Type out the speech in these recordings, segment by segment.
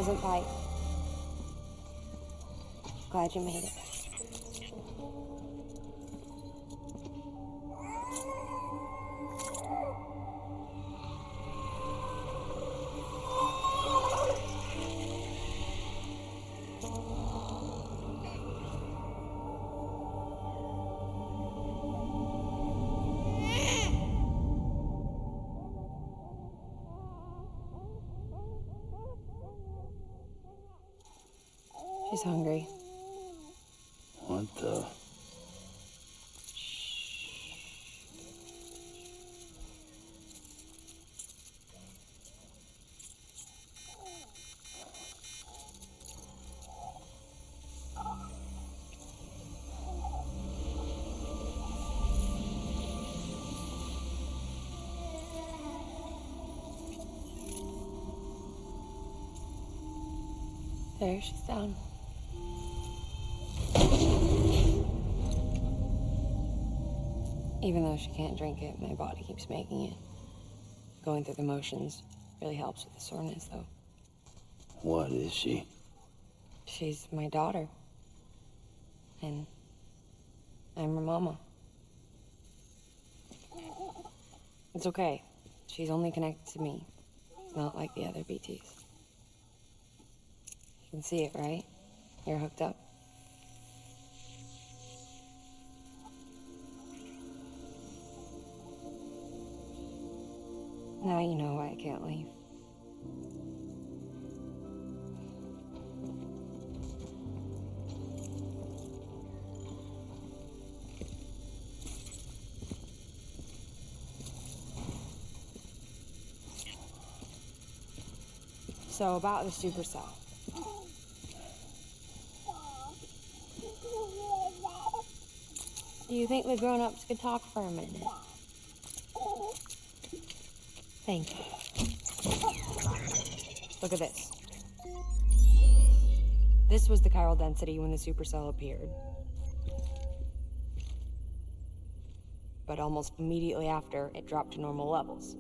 doesn't bite. Glad you made it. She's hungry. What the? There, she's down. Even though she can't drink it, my body keeps making it. Going through the motions really helps with the soreness, though. What is she? She's my daughter. And I'm her mama. It's okay. She's only connected to me. Not like the other BTs. You can see it, right? You're hooked up. Now you know why I can't leave. So about the supercell. Do you think the grown-ups could talk for a minute? Thank you. Look at this. This was the chiral density when the supercell appeared. But almost immediately after, it dropped to normal levels.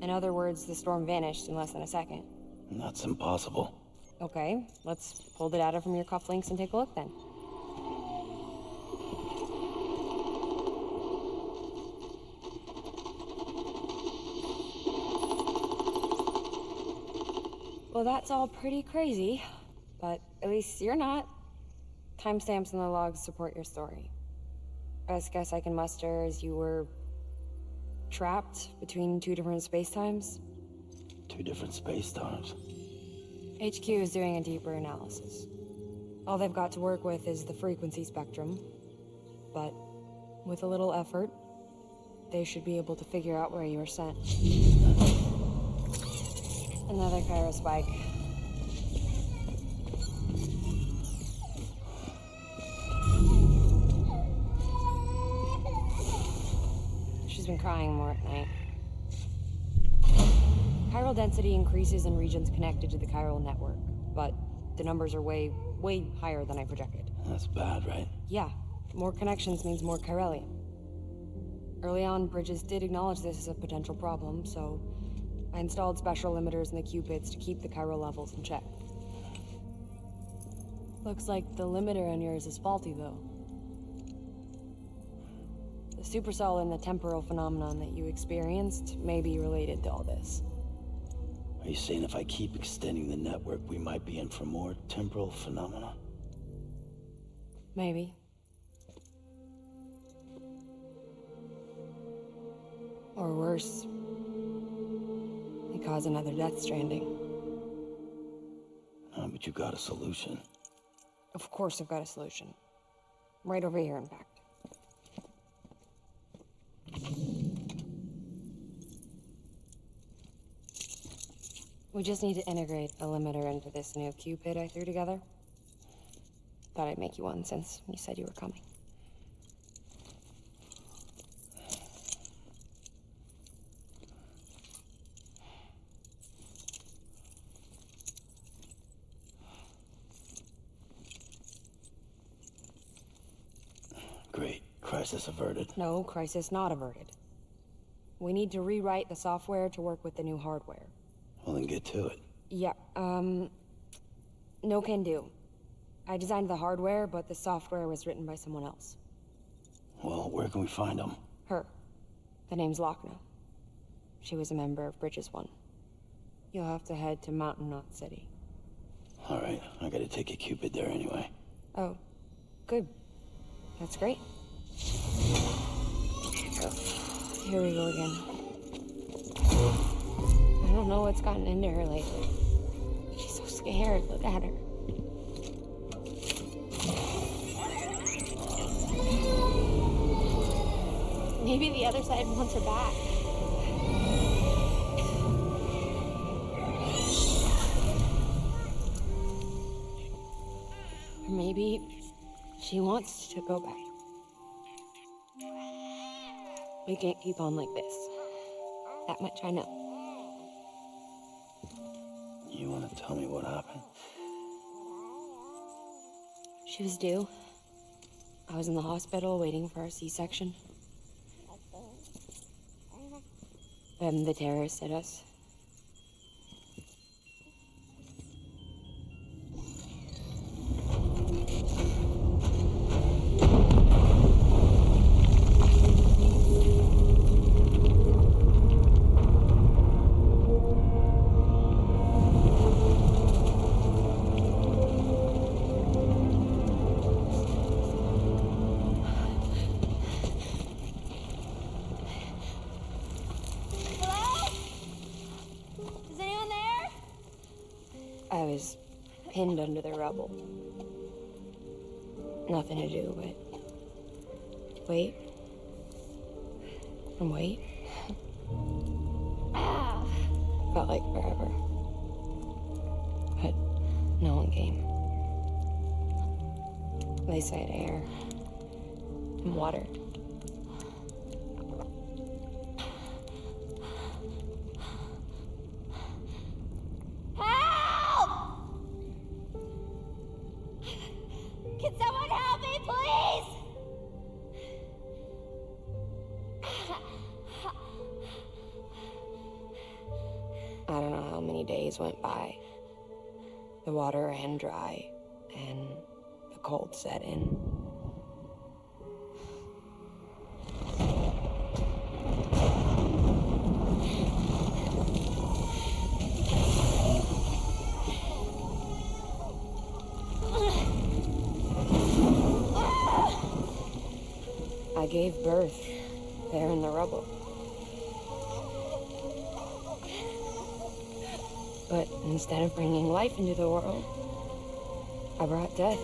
In other words, the storm vanished in less than a second. That's impossible. Okay, let's pull the data from your cufflinks and take a look then. Well, that's all pretty crazy, but at least you're not. Timestamps in the logs support your story. Best guess I can muster is you were trapped between two different spacetimes. Two different space-times. HQ is doing a deeper analysis. All they've got to work with is the frequency spectrum, but with a little effort, they should be able to figure out where you were sent. Another chiral spike. She's been crying more at night. Chiral density increases in regions connected to the chiral network, but the numbers are way higher than I projected. That's bad, right? Yeah, more connections means more chiralium. Early on, Bridges did acknowledge this as a potential problem, so I installed special limiters in the Cupids to keep the chiral levels in check. Looks like the limiter on yours is faulty, though. The supercell and the temporal phenomenon that you experienced may be related to all this. Are you saying if I keep extending the network, we might be in for more temporal phenomena? Maybe. Or worse. They cause another death stranding. But you got a solution. Of course I've got a solution. Right over here, in fact. We just need to integrate a limiter into this new Cupid I threw together. Thought I'd make you one since you said you were coming. Great. Crisis averted. No, crisis not averted. We need to rewrite the software to work with the new hardware. Well, then get to it. Yeah, No can do. I designed the hardware, but the software was written by someone else. Well, where can we find them? Her. The name's LOCKNE. She was a member of Bridges 1. You'll have to head to Mountain Knot City. Alright, I gotta take a Cupid there anyway. Oh, good. That's great. Oh, here we go again. I don't know what's gotten into her lately. She's so scared. Look at her. Maybe the other side wants her back. Or maybe she wants to go back. We can't keep on like this. That much I know. You wanna tell me what happened? She was due. I was in the hospital waiting for a C-section. Then the terrorists hit us. I was pinned under the rubble. Nothing to do but wait and wait. Felt like forever. But no one came. They said air and water. Can someone help me, please? I don't know how many days went by. The water ran dry, and the cold set in. I gave birth there in the rubble. But instead of bringing life into the world, I brought death.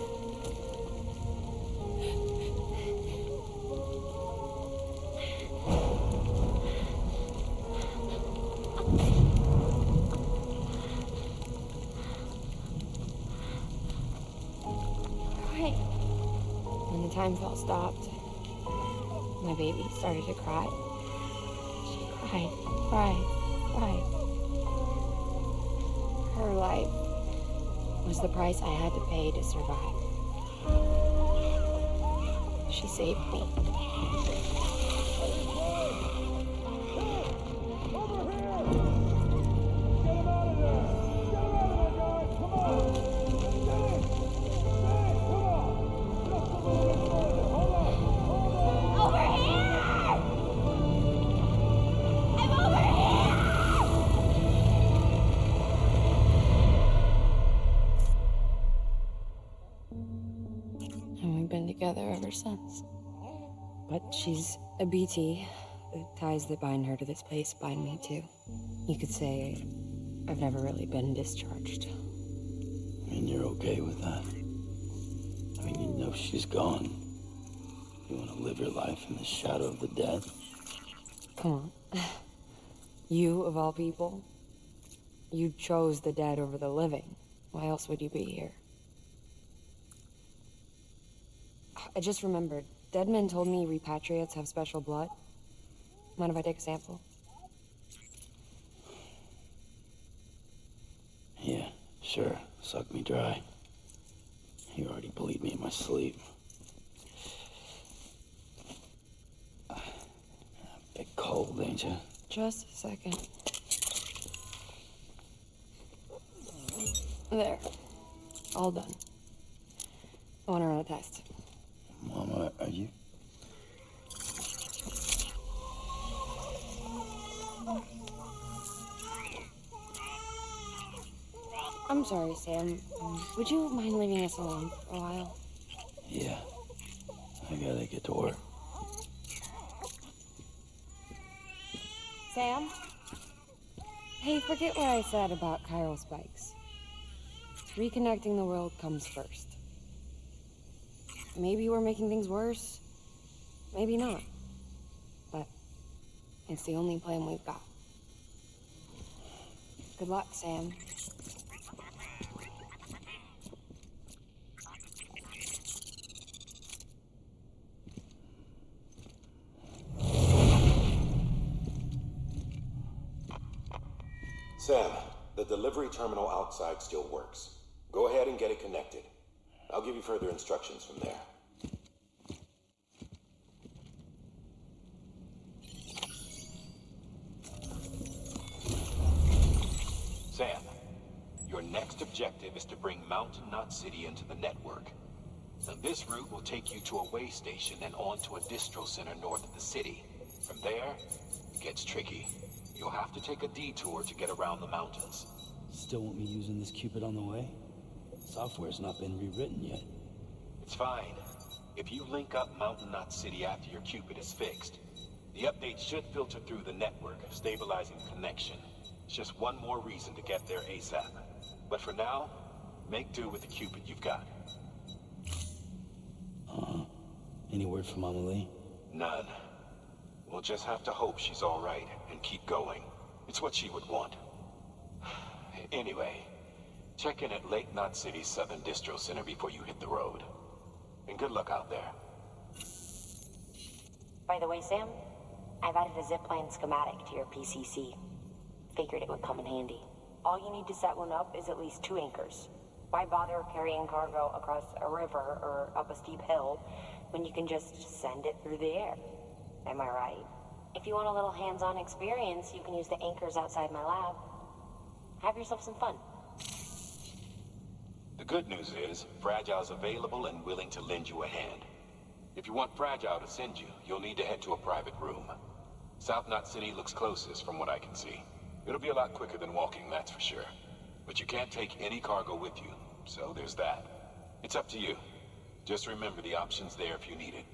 Right. When the time felt stopped, my baby started to cry. She cried. Her life was the price I had to pay to survive. She saved me. And we've been together ever since. But she's a BT. The ties that bind her to this place bind me too. You could say I've never really been discharged. And you're okay with that? I mean, you know she's gone. You want to live your life in the shadow of the dead? Come on. You, of all people, you chose the dead over the living. Why else would you be here? I just remembered. Dead men told me repatriates have special blood. Mind if I take a sample? Yeah, sure. Suck me dry. You already bleed me in my sleep. Bit cold, ain't you? Just a second. There. All done. I want to run a test. Mama, are you? I'm sorry, Sam. Would you mind leaving us alone for a while? Yeah. I gotta get to work. Sam? Hey, forget what I said about chiral spikes. Reconnecting the world comes first. Maybe we're making things worse. Maybe not. But it's the only plan we've got. Good luck, Sam. Sam, the delivery terminal outside still works. Go ahead and get it connected. I'll give you further instructions from there. Sam, your next objective is to bring Mountain Knot City into the network. Now, this route will take you to a way station and on to a distro center north of the city. From there, it gets tricky. You'll have to take a detour to get around the mountains. Still want me using this Cupid on the way? Software's not been rewritten yet. It's fine. If you link up Mountain Knot City after your Cupid is fixed, the update should filter through the network, stabilizing the connection. It's just one more reason to get there ASAP. But for now, make do with the Cupid you've got. Any word from Mama Lee? None. We'll just have to hope she's all right and keep going. It's what she would want. Anyway, check in at Lake Knot City's Southern Distro Center before you hit the road. And good luck out there. By the way, Sam, I've added a zipline schematic to your PCC. Figured it would come in handy. All you need to set one up is at least 2 anchors. Why bother carrying cargo across a river or up a steep hill when you can just send it through the air? Am I right? If you want a little hands-on experience, you can use the anchors outside my lab. Have yourself some fun. The good news is, Fragile's available and willing to lend you a hand. If you want Fragile to send you, you'll need to head to a private room. South Knot City looks closest from what I can see. It'll be a lot quicker than walking, that's for sure. But you can't take any cargo with you, so there's that. It's up to you. Just remember the option's there if you need it.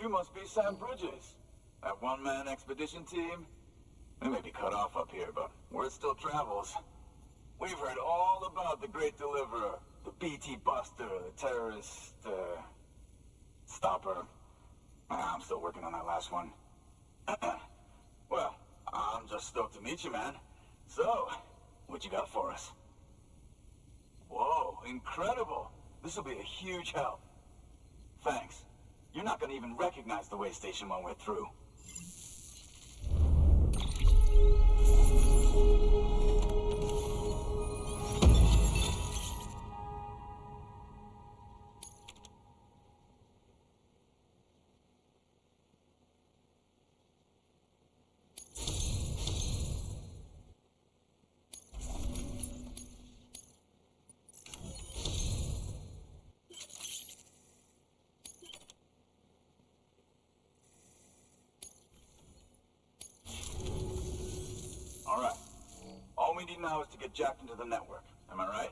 You must be Sam Bridges. That one-man expedition team? We may be cut off up here, but word still travels. We've heard all about the Great Deliverer, the BT Buster, the terrorist, stopper. I'm still working on that last one. Well, I'm just stoked to meet you, man. So, what you got for us? Whoa, incredible. This will be a huge help. Thanks. You're not gonna even recognize the way station when we're through. need now is to get jacked into the network. Am I right?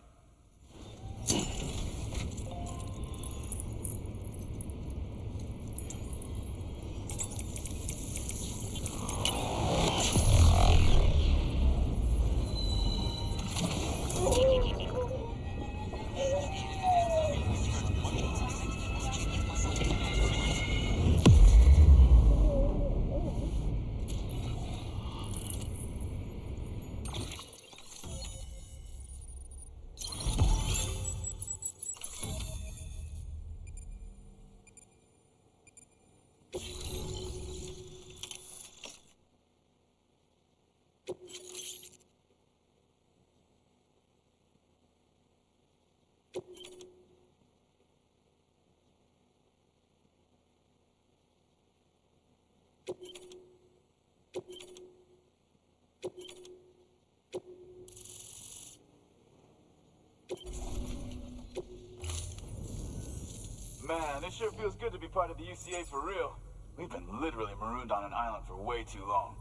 Man, it sure feels good to be part of the UCA for real. We've been literally marooned on an island for way too long.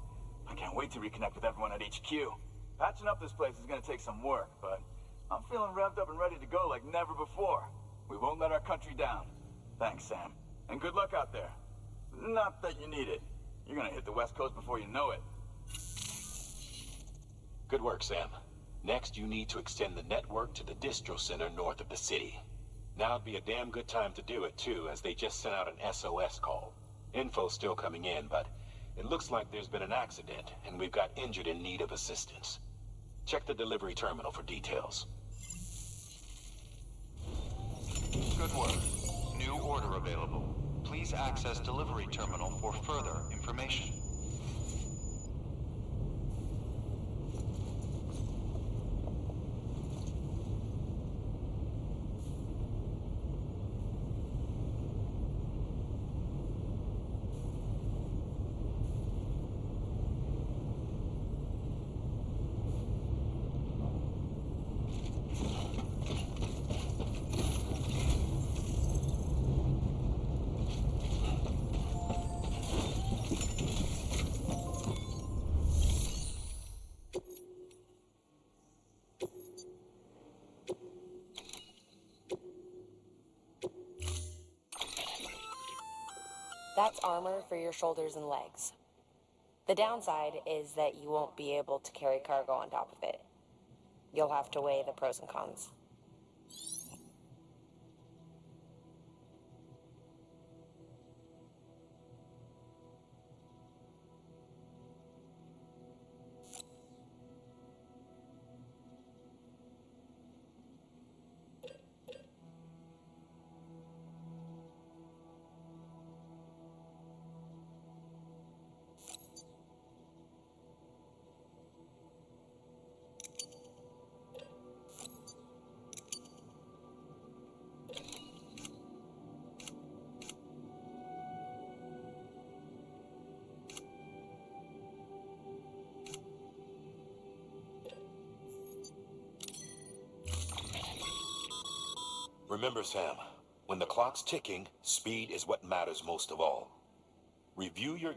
I can't wait to reconnect with everyone at HQ. Patching up this place is gonna take some work, but I'm feeling revved up and ready to go like never before. We won't let our country down. Thanks, Sam. And good luck out there. Not that you need it. You're gonna hit the West Coast before you know it. Good work, Sam. Next, you need to extend the network to the distro center north of the city. Now'd be a damn good time to do it, too, as they just sent out an SOS call. Info's still coming in, but it looks like there's been an accident, and we've got injured in need of assistance. Check the delivery terminal for details. Good work. New order available. Please access delivery terminal for further information. That's armor for your shoulders and legs. The downside is that you won't be able to carry cargo on top of it. You'll have to weigh the pros and cons. Remember, Sam, when the clock's ticking, speed is what matters most of all. Review your...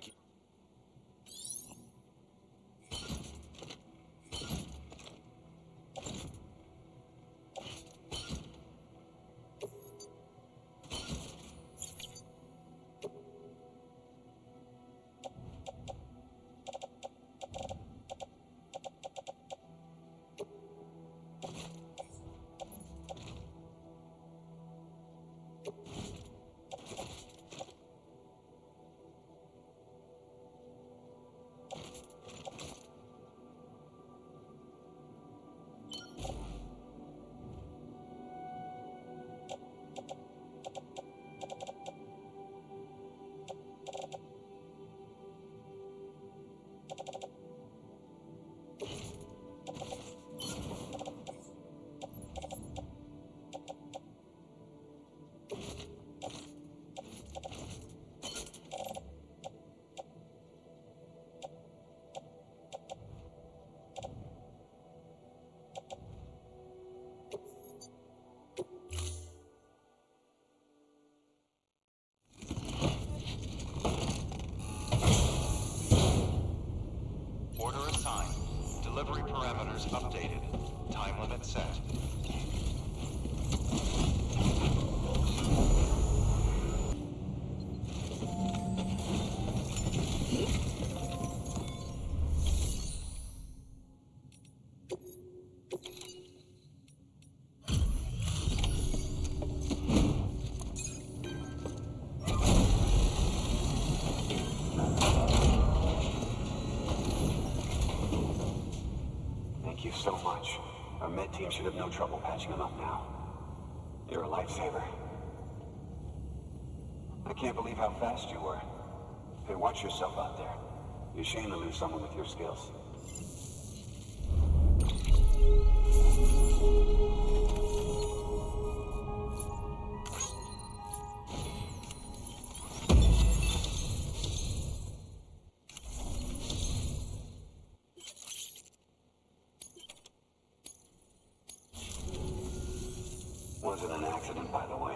time limit set. Thank you so much. Our med team should have no trouble patching him up now. You're a lifesaver. I can't believe how fast you were. Hey, watch yourself out there. You're ashamed to lose someone with your skills. Wasn't an accident, by the way.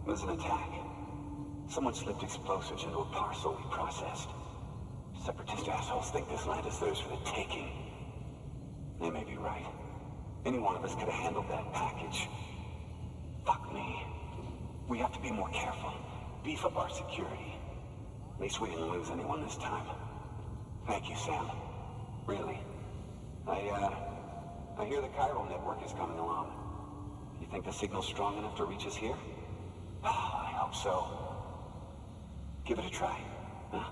It was an attack. Someone slipped explosives into a parcel we processed. Separatist assholes think this land is theirs for the taking. They may be right. Any one of us could have handled that package. Fuck me. We have to be more careful. Beef up our security. At least we didn't lose anyone this time. Thank you, Sam. Really. I hear the chiral network is coming along. You think the signal's strong enough to reach us here? Oh, I hope so. Give it a try, huh?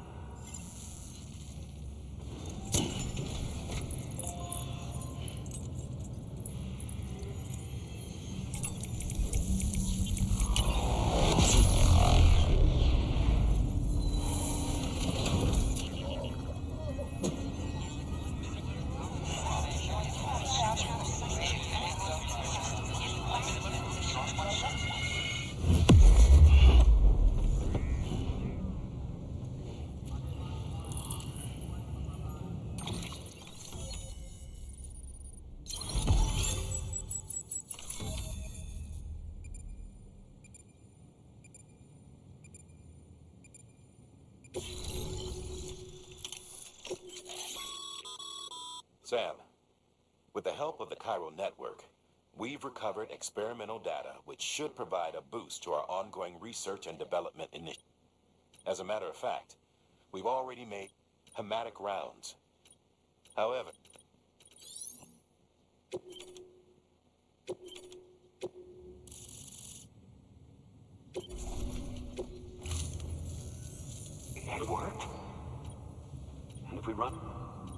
Sam, with the help of the chiral network, we've recovered experimental data which should provide a boost to our ongoing research and development initiative. As a matter of fact, we've already made hematic rounds. However, it worked. And if we run,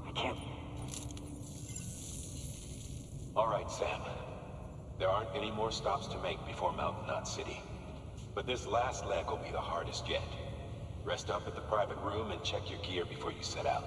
I can't. all right, Sam. There aren't any more stops to make before Mountain Knot City. But this last leg will be the hardest yet. Rest up at the private room and check your gear before you set out.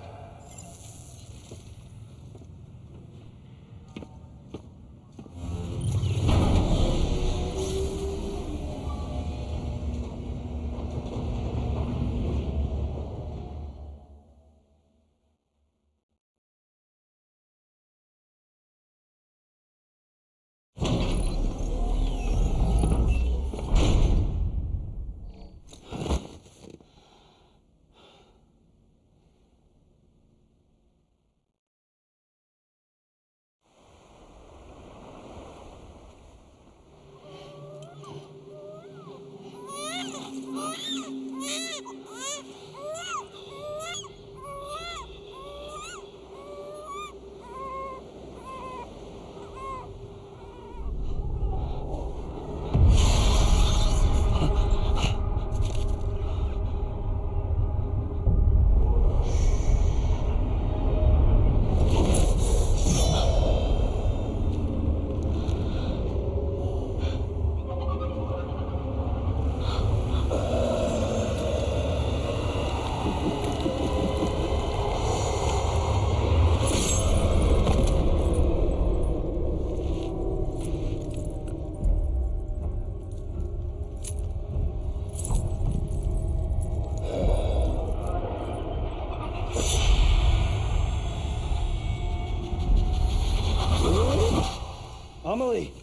Amelie!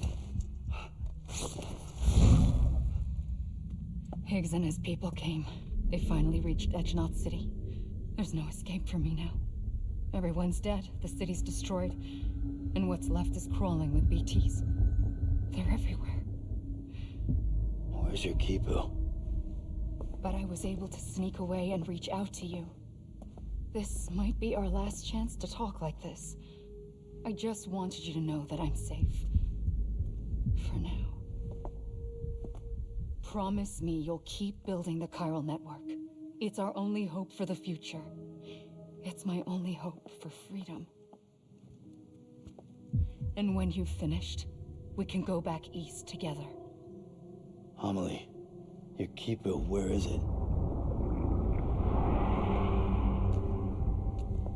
Higgs and his people came. They finally reached Knot City. There's no escape for me now. Everyone's dead. The city's destroyed. And what's left is crawling with BTs. They're everywhere. Where's your Kipu? But I was able to sneak away and reach out to you. This might be our last chance to talk like this. I just wanted you to know that I'm safe. For now. Promise me you'll keep building the chiral network. It's our only hope for the future. It's my only hope for freedom. And when you've finished, we can go back east together. Amelie, your Kipu, where is it?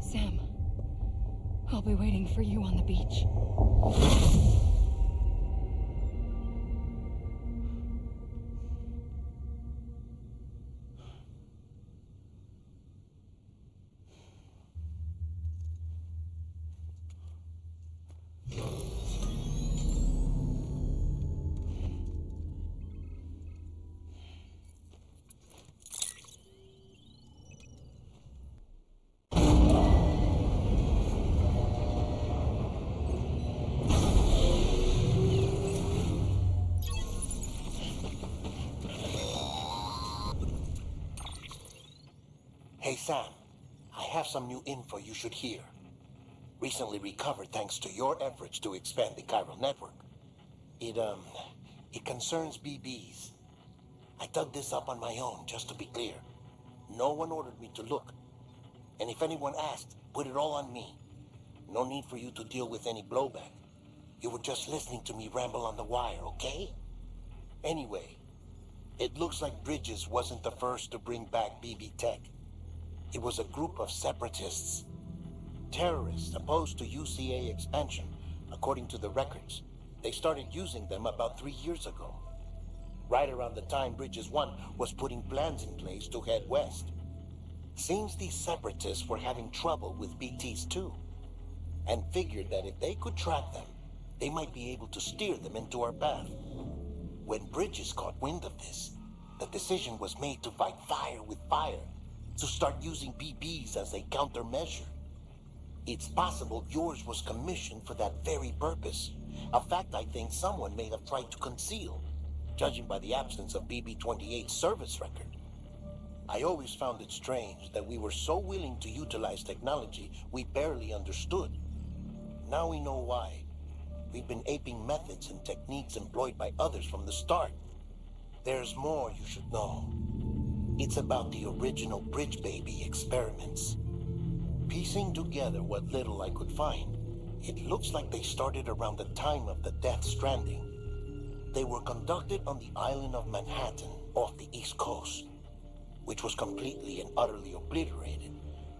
Sam, I'll be waiting for you on the beach. Hey Sam, I have some new info you should hear. Recently recovered thanks to your efforts to expand the chiral network. It concerns BBs. I dug this up on my own, just to be clear. No one ordered me to look. And if anyone asked, put it all on me. No need for you to deal with any blowback. You were just listening to me ramble on the wire, okay? Anyway, it looks like Bridges wasn't the first to bring back BB tech. It was a group of separatists. Terrorists opposed to UCA expansion, according to the records. They started using them about 3 years ago. Right around the time Bridges 1 was putting plans in place to head west. Seems these separatists were having trouble with BTs too, and figured that if they could track them, they might be able to steer them into our path. When Bridges caught wind of this, the decision was made to fight fire with fire, to start using BBs as a countermeasure. It's possible yours was commissioned for that very purpose, a fact I think someone may have tried to conceal, judging by the absence of BB-28's service record. I always found it strange that we were so willing to utilize technology we barely understood. Now we know why. We've been aping methods and techniques employed by others from the start. There's more you should know. It's about the original Bridge Baby experiments. Piecing together what little I could find, it looks like they started around the time of the Death Stranding. They were conducted on the island of Manhattan off the East Coast, which was completely and utterly obliterated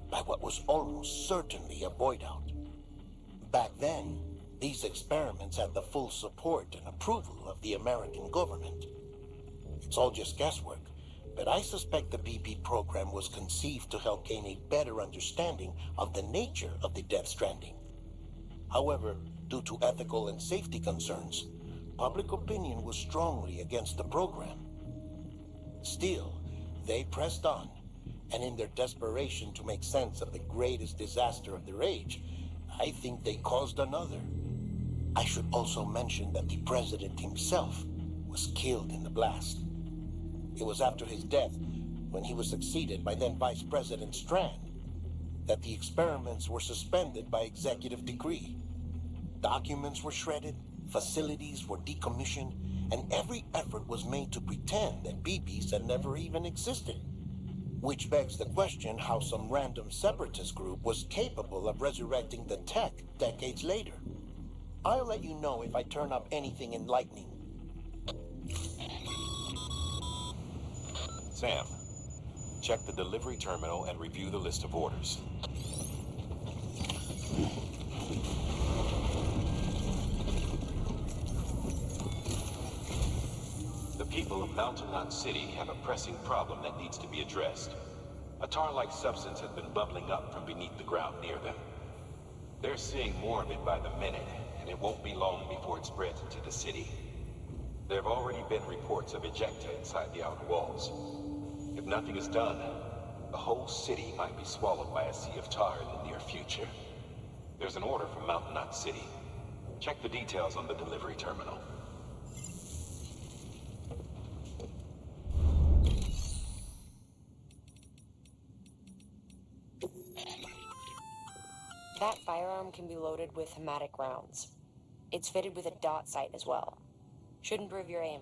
by what was almost certainly a void out. Back then, these experiments had the full support and approval of the American government. It's all just guesswork, but I suspect the BB program was conceived to help gain a better understanding of the nature of the Death Stranding. However, due to ethical and safety concerns, public opinion was strongly against the program. Still, they pressed on, and in their desperation to make sense of the greatest disaster of their age, I think they caused another. I should also mention that the president himself was killed in the blast. It was after his death, when he was succeeded by then Vice President Strand, that the experiments were suspended by executive decree. Documents were shredded, facilities were decommissioned, and every effort was made to pretend that BBs had never even existed. Which begs the question how some random separatist group was capable of resurrecting the tech decades later. I'll let you know if I turn up anything enlightening. Sam, check the delivery terminal and review the list of orders. The people of Mountain Knot City have a pressing problem that needs to be addressed. A tar-like substance has been bubbling up from beneath the ground near them. They're seeing more of it by the minute, and it won't be long before it spreads into the city. There have already been reports of ejecta inside the outer walls. If nothing is done, the whole city might be swallowed by a sea of tar in the near future. There's an order from Mountain Knot City. Check the details on the delivery terminal. That firearm can be loaded with hematic rounds. It's fitted with a dot sight as well. Should improve your aim.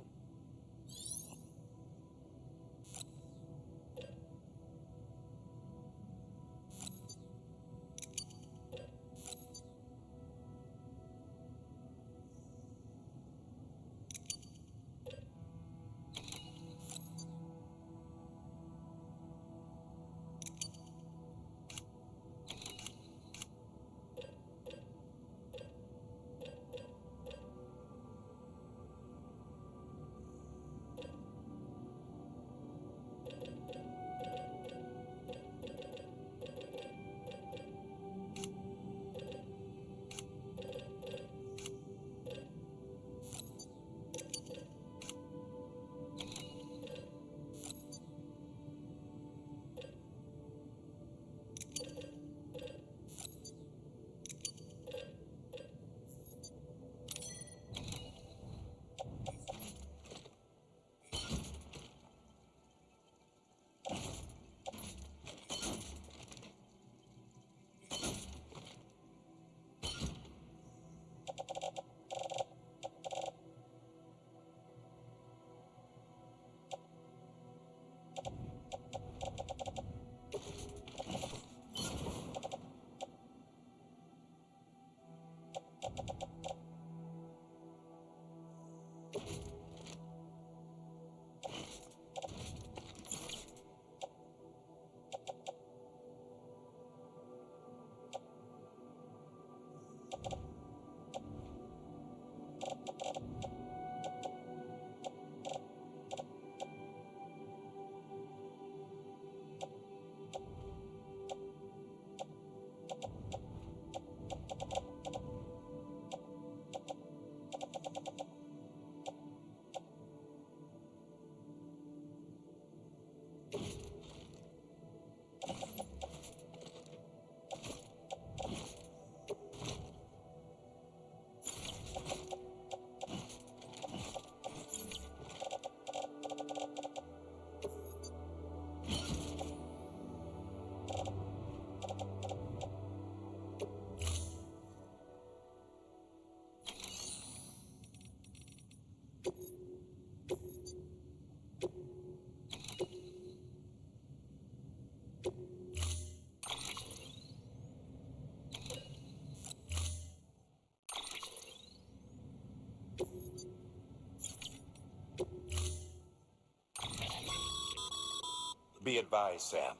Be advised, Sam.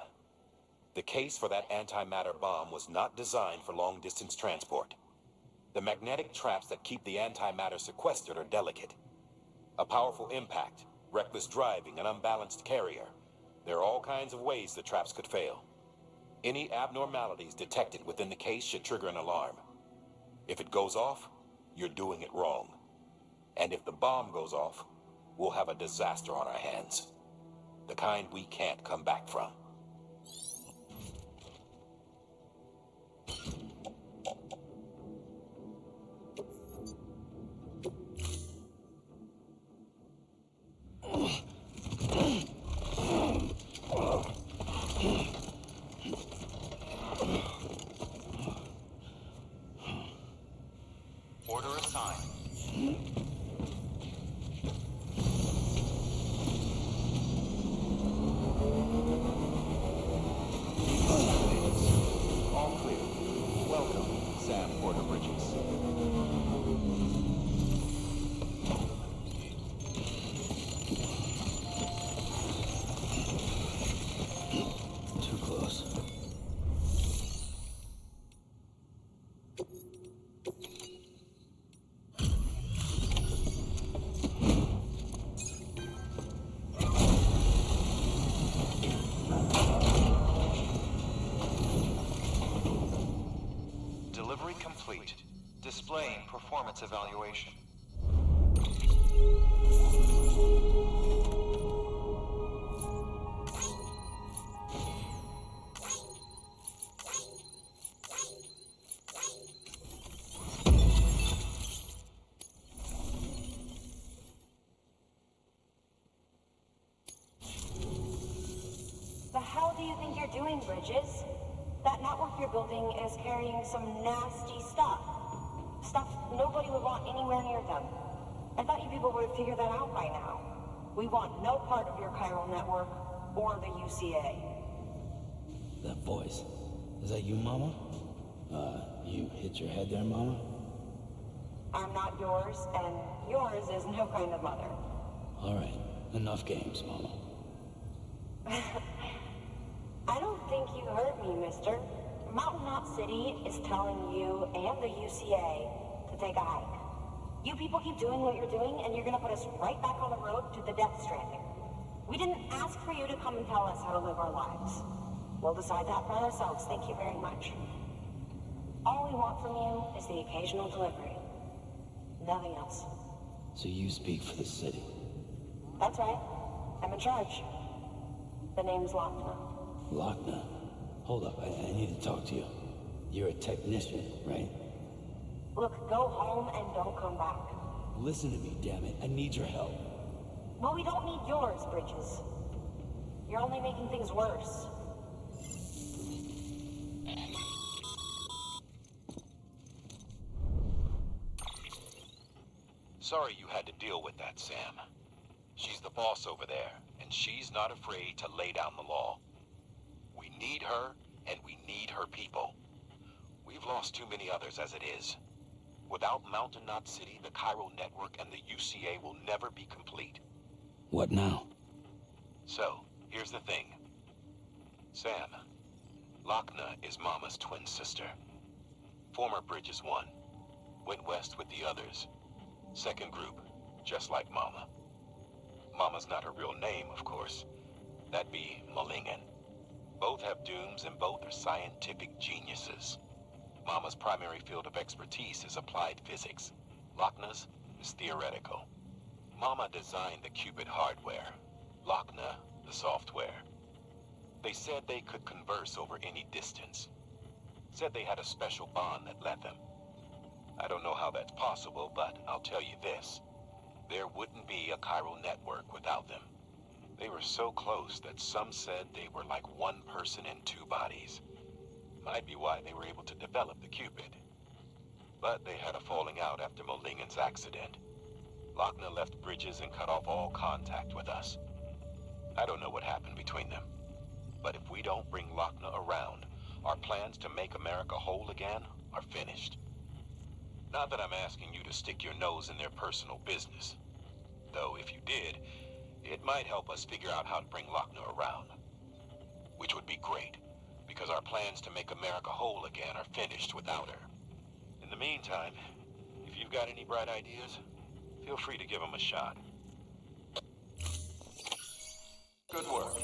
The case for that antimatter bomb was not designed for long-distance transport. The magnetic traps that keep the antimatter sequestered are delicate. A powerful impact, reckless driving, an unbalanced carrier. There are all kinds of ways the traps could fail. Any abnormalities detected within the case should trigger an alarm. If it goes off, you're doing it wrong. And if the bomb goes off, we'll have a disaster on our hands. The kind we can't come back from. Order assigned. All clear. Welcome, Sam Porter Bridges. Too close. Delivery complete. Displaying performance evaluation. Bridges. That network you're building is carrying some nasty stuff. Stuff nobody would want anywhere near them. I thought you people would have figured that out by now. We want no part of your chiral network or the UCA. That voice. Is that you, Mama? You hit your head there, Mama? I'm not yours, and yours is no kind of mother. All right. Enough games, Mama. I don't think you heard me, mister. Mountain Knot City is telling you and the UCA to take a hike. You people keep doing what you're doing, and you're gonna put us right back on the road to the death stranding. We didn't ask for you to come and tell us how to live our lives. We'll decide that for ourselves, thank you very much. All we want from you is the occasional delivery. Nothing else. So you speak for the city? That's right. I'm in charge. The name's LOCKNE. LOCKNE? Hold up, I need to talk to you. You're a technician, right? Look, go home and don't come back. Listen to me, damn it. I need your help. Well, we don't need yours, Bridges. You're only making things worse. Sorry you had to deal with that, Sam. She's the boss over there, and she's not afraid to lay down the law. We need her, and we need her people. We've lost too many others as it is. Without Mountain Knot City, the chiral network, and the UCA will never be complete. What now? So, here's the thing. Sam, LOCKNE is Mama's twin sister. Former Bridges 1. Went west with the others. Second group, just like Mama. Mama's not her real name, of course. That'd be Malingen. Both have dooms and both are scientific geniuses. Mama's primary field of expertise is applied physics. LOCKNE's is theoretical. Mama designed the Cupid hardware. LOCKNE, the software. They said they could converse over any distance. Said they had a special bond that led them. I don't know how that's possible, but I'll tell you this. There wouldn't be a chiral network without them. They were so close that some said they were like one person in two bodies. Might be why they were able to develop the Cupid. But they had a falling out after Malingen's accident. LOCKNE left Bridges and cut off all contact with us. I don't know what happened between them. But if we don't bring LOCKNE around, our plans to make America whole again are finished. Not that I'm asking you to stick your nose in their personal business. Though if you did, it might help us figure out how to bring LOCKNE around. Which would be great, because our plans to make America whole again are finished without her. In the meantime, if you've got any bright ideas, feel free to give them a shot. Good work.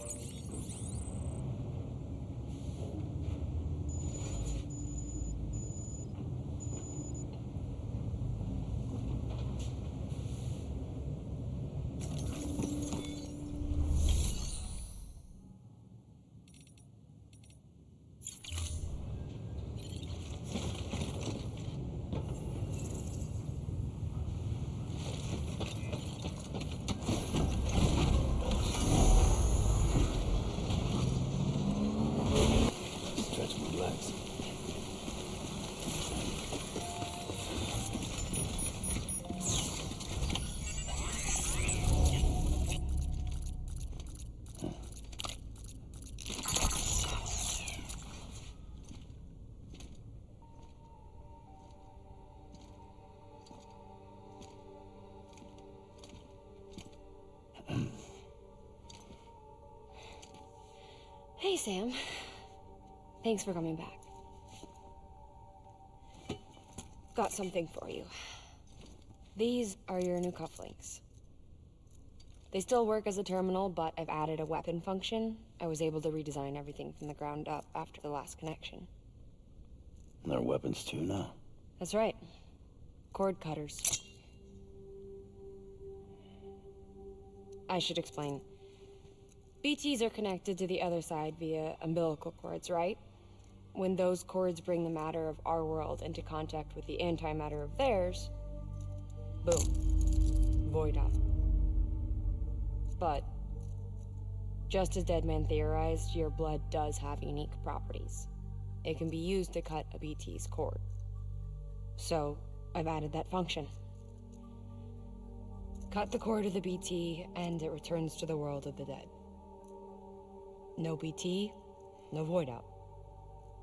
Stretch my legs. Hey, Sam. Thanks for coming back. Got something for you. These are your new cufflinks. They still work as a terminal, but I've added a weapon function. I was able to redesign everything from the ground up after the last connection. And they're weapons too now. That's right. Cord cutters. I should explain. BTs are connected to the other side via umbilical cords, right? When those cords bring the matter of our world into contact with the antimatter of theirs, boom, void up. But Just as Deadman theorized, your blood does have unique properties. It can be used to cut a BT's cord. So, I've added that function. Cut the cord of the BT, and it returns to the world of the dead. No BT, no void out.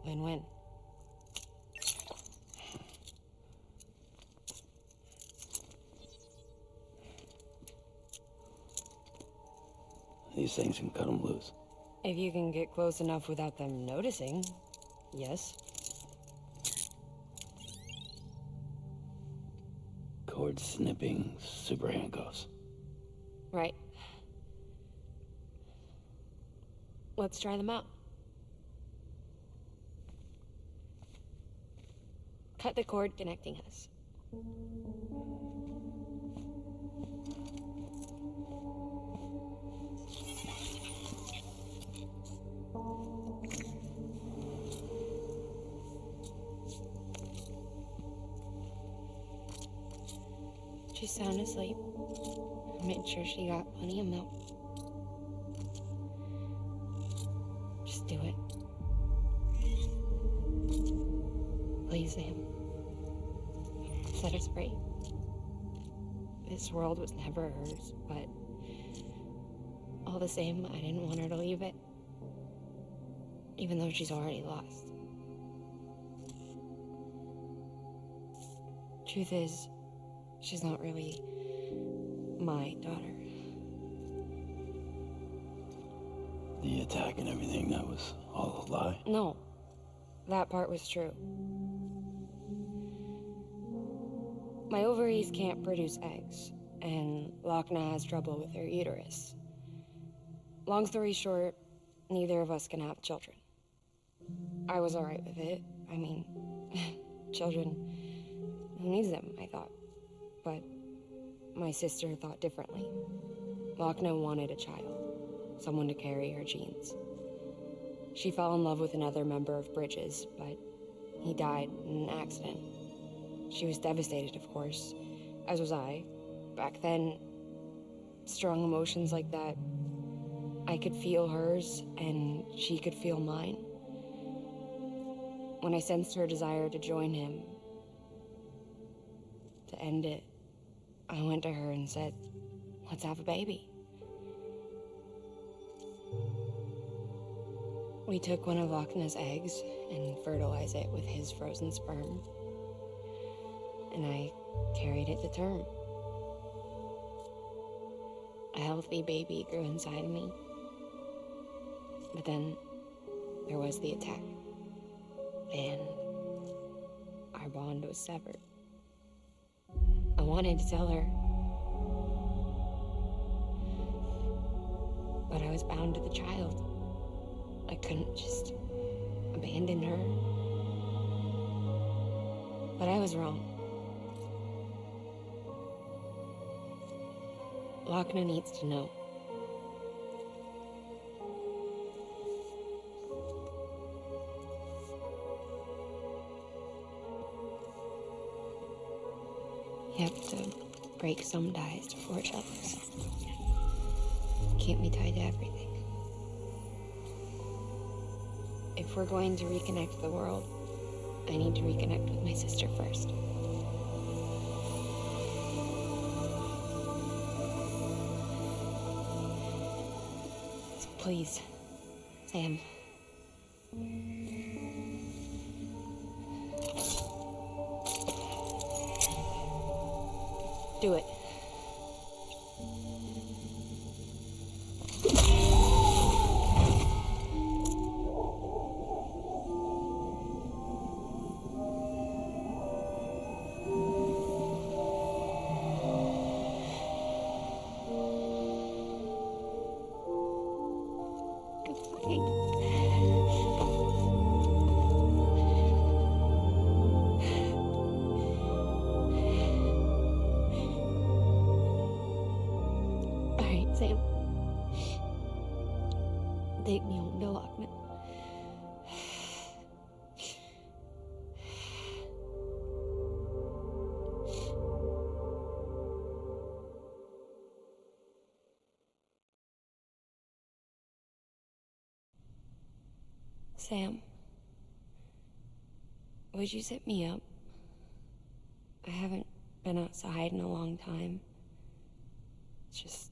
Win-win. These things can cut them loose. If you can get close enough without them noticing, yes. Cord snipping super handcuffs. Right. Let's try them out. Cut the cord connecting us. She's sound asleep. I made sure she got plenty of milk. Just do it. Please, Sam. Set us free. This world was never hers, but all the same, I didn't want her to leave it. Even though she's already lost. Truth is, she's not really my daughter. The attack and everything, that was all a lie? No, that part was true. My ovaries can't produce eggs, and LOCKNE has trouble with her uterus. Long story short, neither of us can have children. I was alright with it. I mean, children, who needs them, I thought. But my sister thought differently. LOCKNE wanted a child, someone to carry her genes. She fell in love with another member of Bridges, but he died in an accident. She was devastated, of course, as was I. Back then, strong emotions like that, I could feel hers, and she could feel mine. When I sensed her desire to join him, to end it, I went to her and said, let's have a baby. We took one of LOCKNE's eggs and fertilized it with his frozen sperm. And I carried it to term. A healthy baby grew inside me. But then there was the attack. And our bond was severed. I wanted to tell her, but I was bound to the child. I couldn't just abandon her. But I was wrong. LOCKNE needs to know. You have to break some ties to forge others. Can't be tied to everything. If we're going to reconnect the world, I need to reconnect with my sister first. So please, Sam. Do it. Sam, take me home to LOCKNE. Sam, would you zip me up? I haven't been outside in a long time. It's just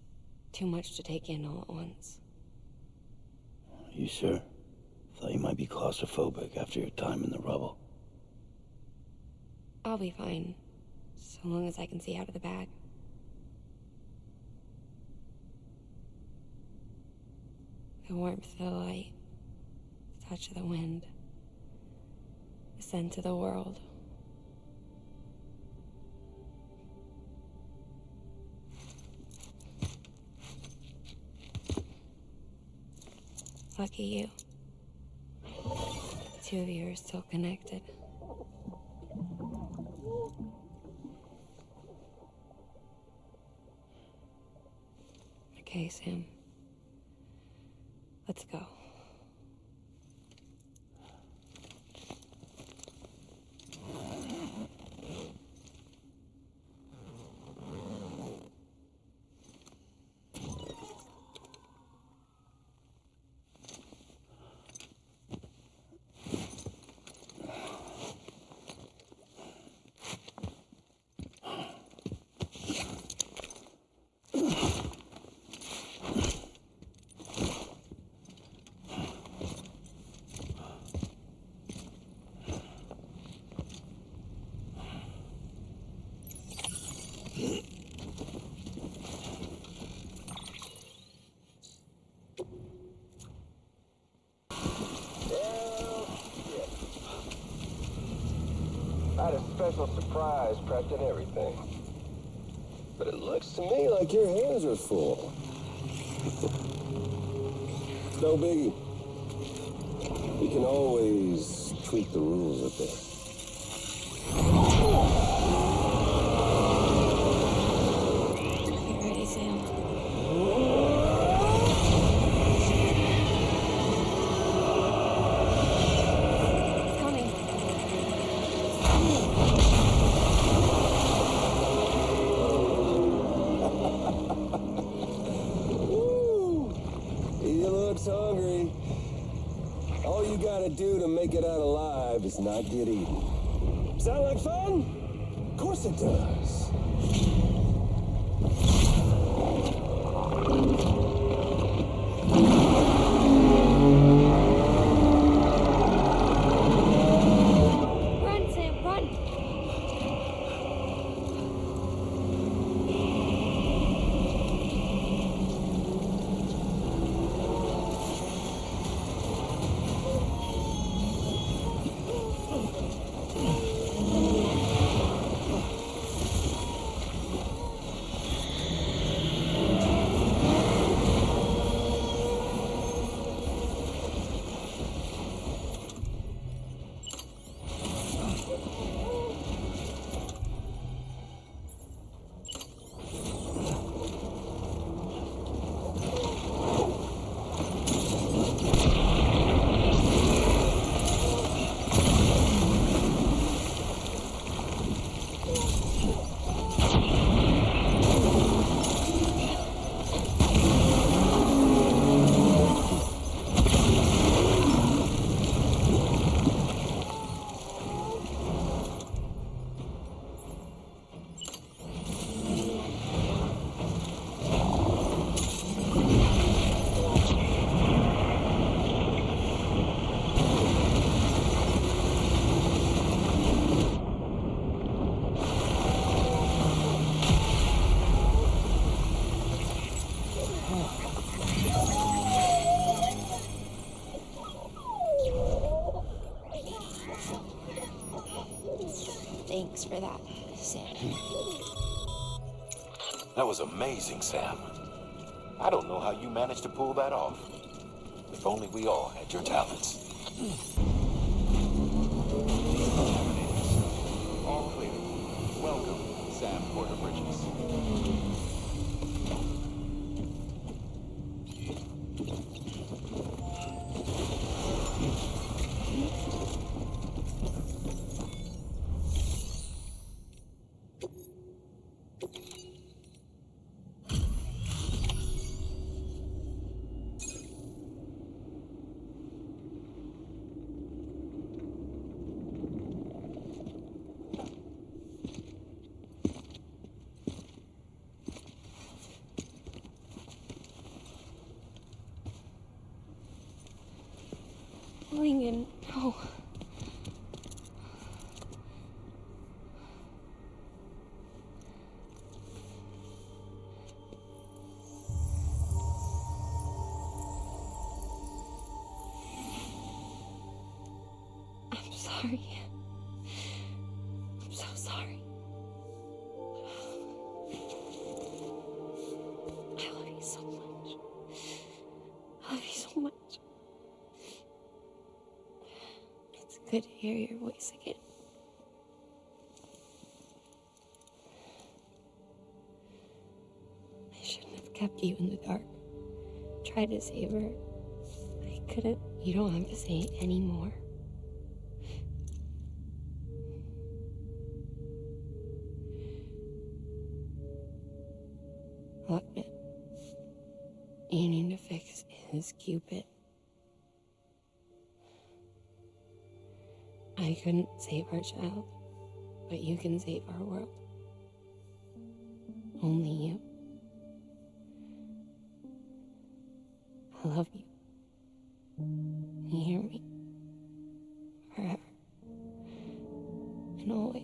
too much to take in all at once. You sure? Thought you might be claustrophobic after your time in the rubble. I'll be fine, so long as I can see out of the bag. The warmth of the light, the touch of the wind, the scent of the world. Lucky you. The two of you are still connected. Okay, Sam. Let's go. I had a special surprise prepped and everything. But it looks to me like your hands are full. It's no biggie. You can always tweak the rules a bit. Get ready, Sam. It's coming. He looks hungry. All you gotta do to make it out alive is not get eaten. Sound like fun? Of course it does. Run, Sam, run! Thanks for that, Sam. That was amazing, Sam. I don't know how you managed to pull that off. If only we all had your talents. All clear. Welcome, Sam Porter Bridges. Lingen, no. I'm sorry. I'm so sorry. I love you so much. I love you so much. It's good to hear your voice again. I shouldn't have kept you in the dark. Tried to save her. I couldn't. You don't have to say it anymore. LOCKNE. You need to fix his Cupid. I couldn't save our child, but you can save our world. Only you. I love you. You hear me? Forever. And always.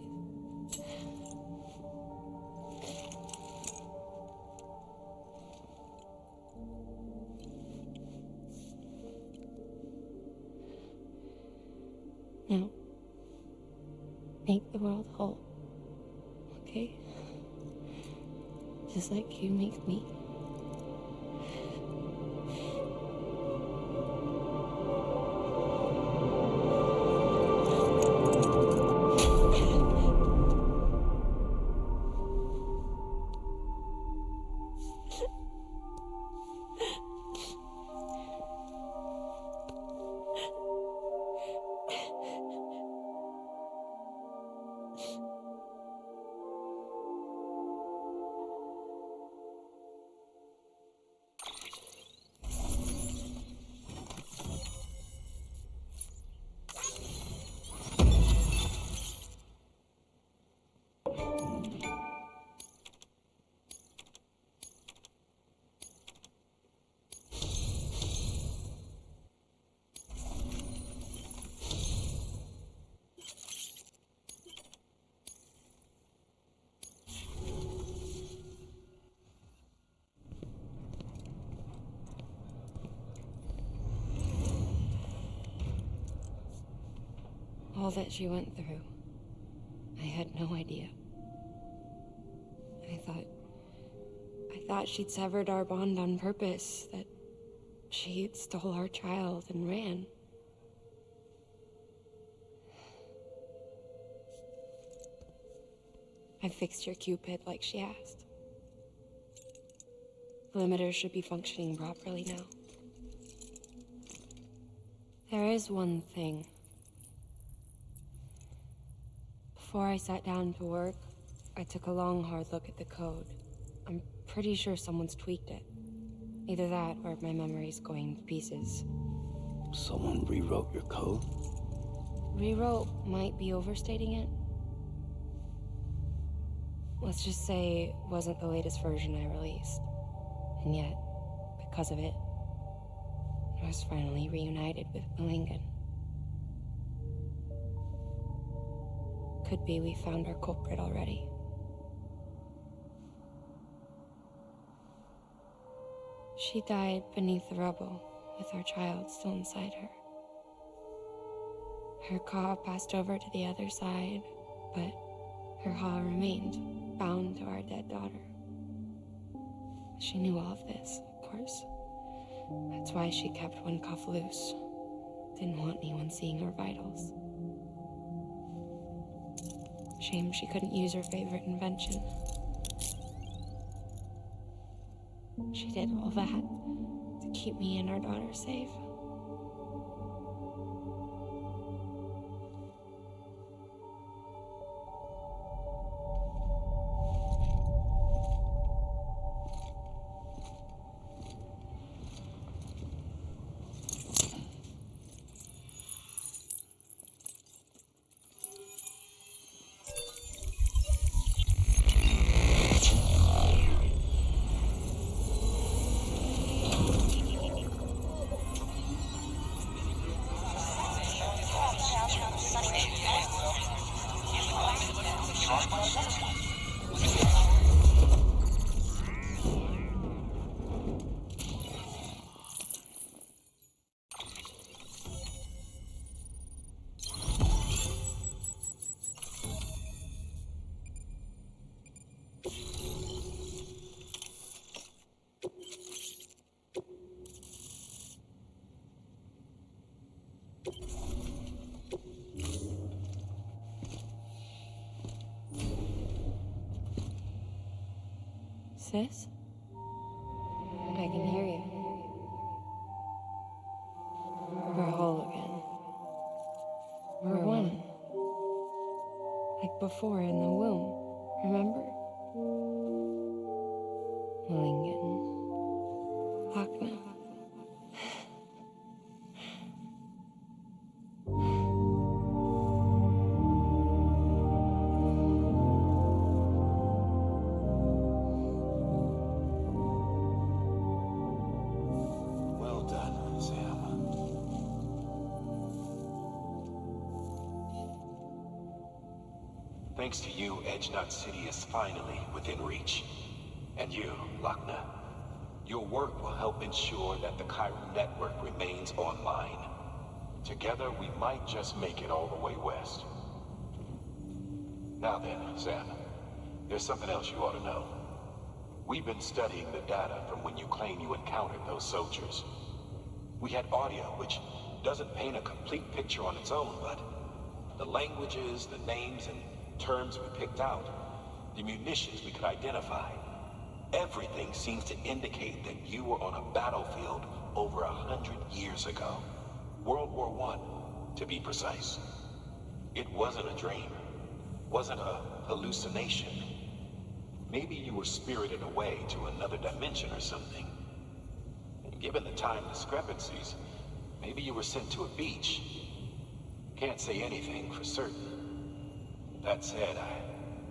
Now, make the world whole, okay? Just like you make me. All that she went through, I had no idea. I thought she'd severed our bond on purpose, that she stole our child and ran. I fixed your Cupid like she asked. The limiter should be functioning properly now. There is one thing. Before I sat down to work, I took a long, hard look at the code. I'm pretty sure someone's tweaked it. Either that, or my memory's going to pieces. Someone rewrote your code? Rewrote might be overstating it. Let's just say it wasn't the latest version I released. And yet, because of it, I was finally reunited with Lingen. Could be we found our culprit already. She died beneath the rubble, with our child still inside her. Her Ka passed over to the other side, but her Ha remained, bound to our dead daughter. She knew all of this, of course. That's why she kept one cuff loose. Didn't want anyone seeing her vitals. Shame she couldn't use her favorite invention. She did all that to keep me and our daughter safe. Sis? I can hear you. We're whole again. We're one. Like before in the womb, remember? Lingen. LOCKNE. Well done, Sam. Thanks to you, Edgenut City is finally within reach. And you, LOCKNE, your work will help ensure that the Chiral network remains online. Together, we might just make it all the way west. Now then, Sam, there's something else you ought to know. We've been studying the data from when you claim you encountered those soldiers. We had audio, which doesn't paint a complete picture on its own, but the languages, the names, and terms we picked out, the munitions we could identify, everything seems to indicate that you were on a battlefield over 100 years ago. World War I, to be precise. It wasn't a dream. Wasn't a hallucination. Maybe you were spirited away to another dimension or something. And given the time discrepancies, maybe you were sent to a beach. Can't say anything for certain. That said,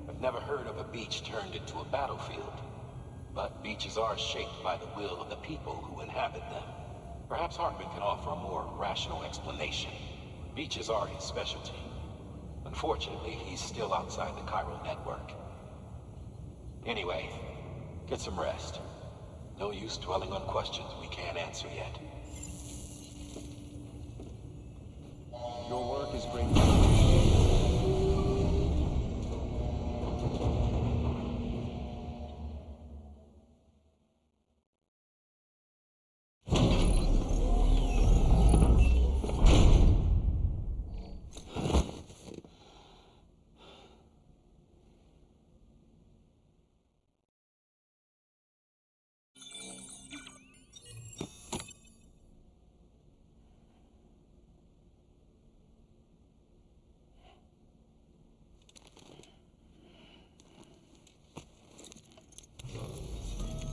I've never heard of a beach turned into a battlefield. But beaches are shaped by the will of the people who inhabit them. Perhaps Hartman can offer a more rational explanation. Beaches are his specialty. Unfortunately, he's still outside the Chiral network. Anyway, get some rest. No use dwelling on questions we can't answer yet. Your work is great.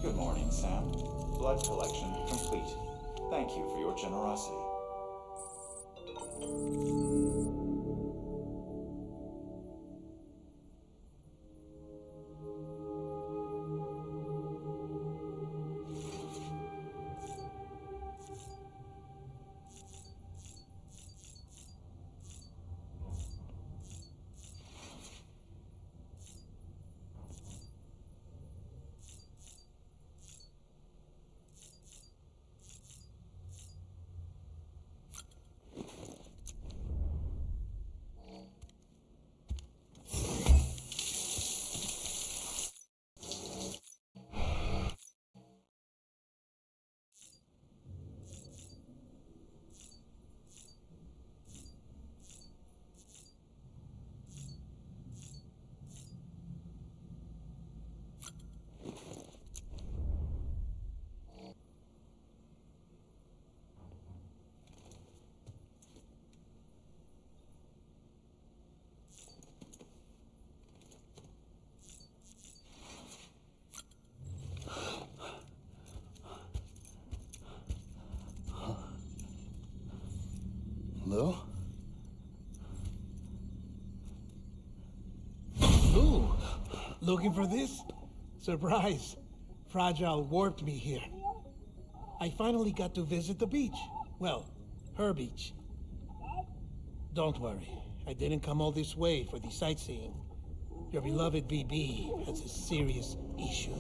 Good morning, Sam. Blood collection complete. Thank you for your generosity. Hello? Ooh, looking for this? Surprise. Fragile warped me here. I finally got to visit the beach. Well, her beach. Don't worry, I didn't come all this way for the sightseeing. Your beloved BB has a serious issue.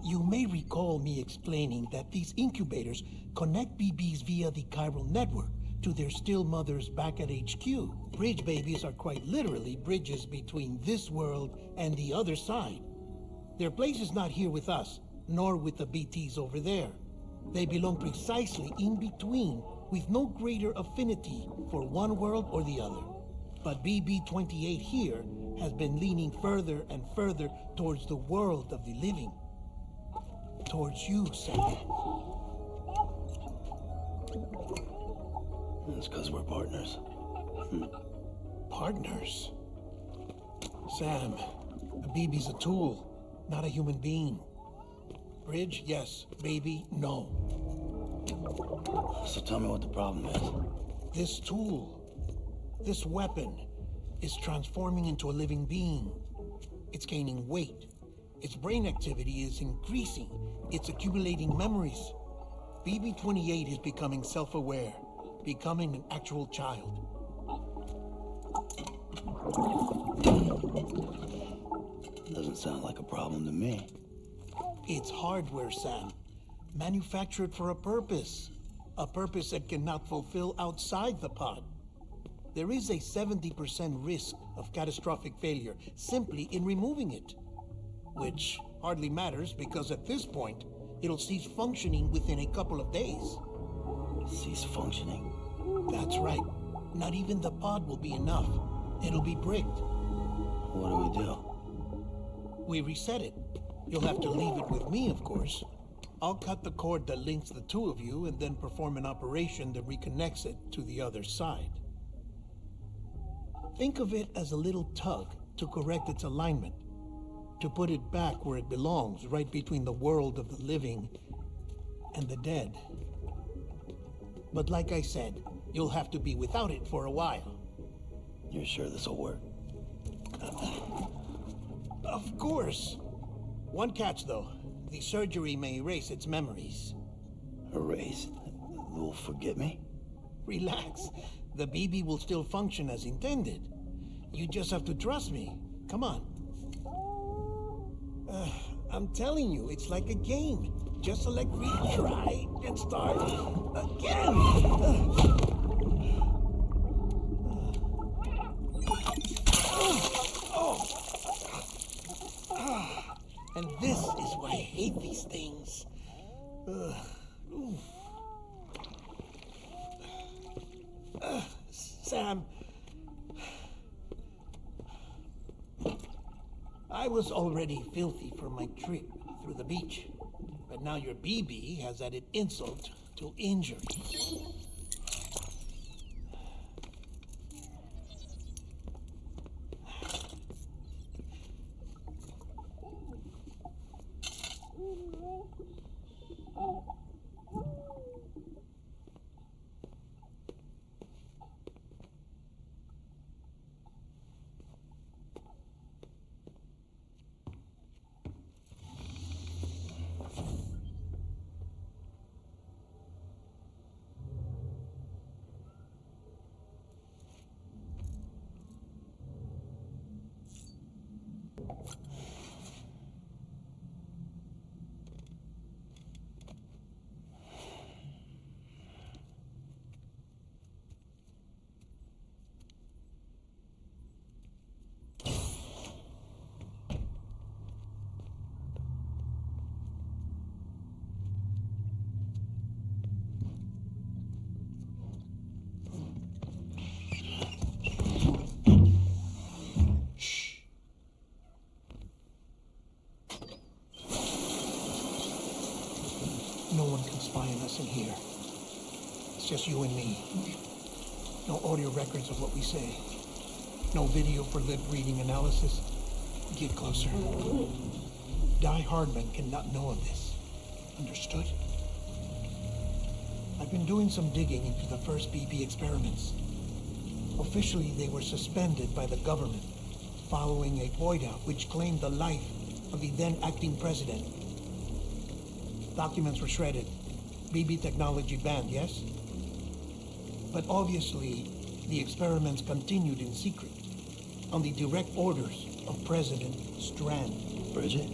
You may recall me explaining that these incubators connect BBs via the chiral network to their still mothers back at HQ. Bridge babies are quite literally bridges between this world and the other side. Their place is not here with us, nor with the BTs over there. They belong precisely in between, with no greater affinity for one world or the other. But BB-28 here has been leaning further and further towards the world of the living. Towards you, Sam. It's because we're partners. Partners? Sam, a BB's a tool, not a human being. Bridge, yes. Baby, no. So tell me what the problem is. This tool, this weapon, is transforming into a living being. It's gaining weight. Its brain activity is increasing. It's accumulating memories. BB-28 is becoming self-aware, becoming an actual child. Doesn't sound like a problem to me. It's hardware, Sam. Manufactured for a purpose. A purpose that cannot fulfill outside the pod. There is a 70% risk of catastrophic failure simply in removing it. Which hardly matters because at this point, it'll cease functioning within a couple of days. Cease functioning? That's right. Not even the pod will be enough. It'll be bricked. What do we do? We reset it. You'll have to leave it with me, of course. I'll cut the cord that links the two of you and then perform an operation that reconnects it to the other side. Think of it as a little tug to correct its alignment, to put it back where it belongs, right between the world of the living and the dead. But like I said, you'll have to be without it for a while. You're sure this'll work? Of course. One catch, though. The surgery may erase its memories. Erase? Will forget me? Relax. The BB will still function as intended. You just have to trust me. Come on. I'm telling you, it's like a game. Just select retry and start again. And this is why I hate these things. Sam, I was already filthy from my trip through the beach, but now your BB has added insult to injury. No one can spy on us in here. It's just you and me. No audio records of what we say. No video for lip reading analysis. Get closer. Die Hardman cannot know of this. Understood? I've been doing some digging into the first BB experiments. Officially, they were suspended by the government following a void out which claimed the life of the then acting president. Documents were shredded. BB technology banned, yes? But obviously, the experiments continued in secret, on the direct orders of President Strand. Bridget?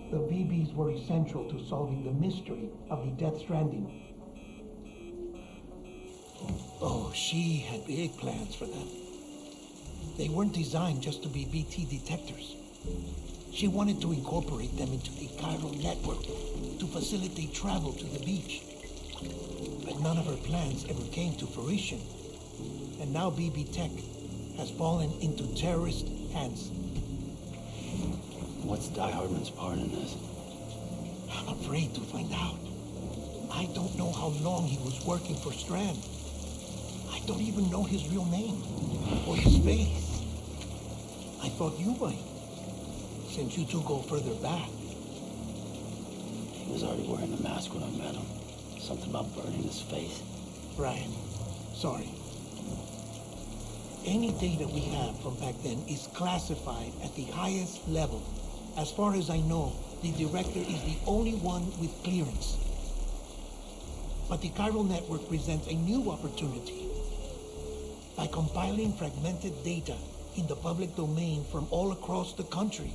The BBs were essential to solving the mystery of the Death Stranding. Oh, she had big plans for them. They weren't designed just to be BT detectors. She wanted to incorporate them into the chiral network to facilitate travel to the beach. But none of her plans ever came to fruition. And now BB Tech has fallen into terrorist hands. What's Die Hardman's part in this? I'm afraid to find out. I don't know how long he was working for Strand. I don't even know his real name or his face. I thought you might, since you two go further back. He was already wearing the mask when I met him. Something about burning his face. Right. Sorry. Any data we have from back then is classified at the highest level. As far as I know, the director is the only one with clearance. But the chiral network presents a new opportunity. By compiling fragmented data in the public domain from all across the country,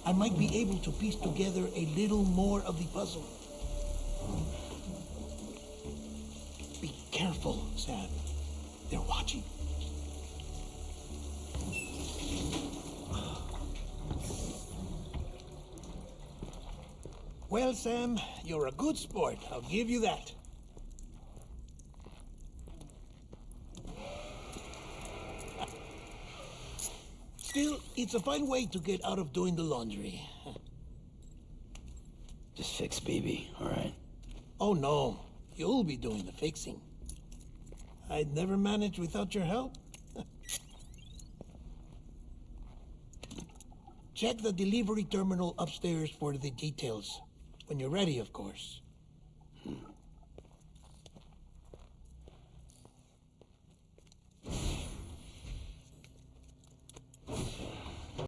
I might be able to piece together a little more of the puzzle. Be careful, Sam. They're watching. Well, Sam, you're a good sport. I'll give you that. Still, it's a fine way to get out of doing the laundry. Just fix BB, all right? Oh, no. You'll be doing the fixing. I'd never manage without your help. Check the delivery terminal upstairs for the details. When you're ready, of course.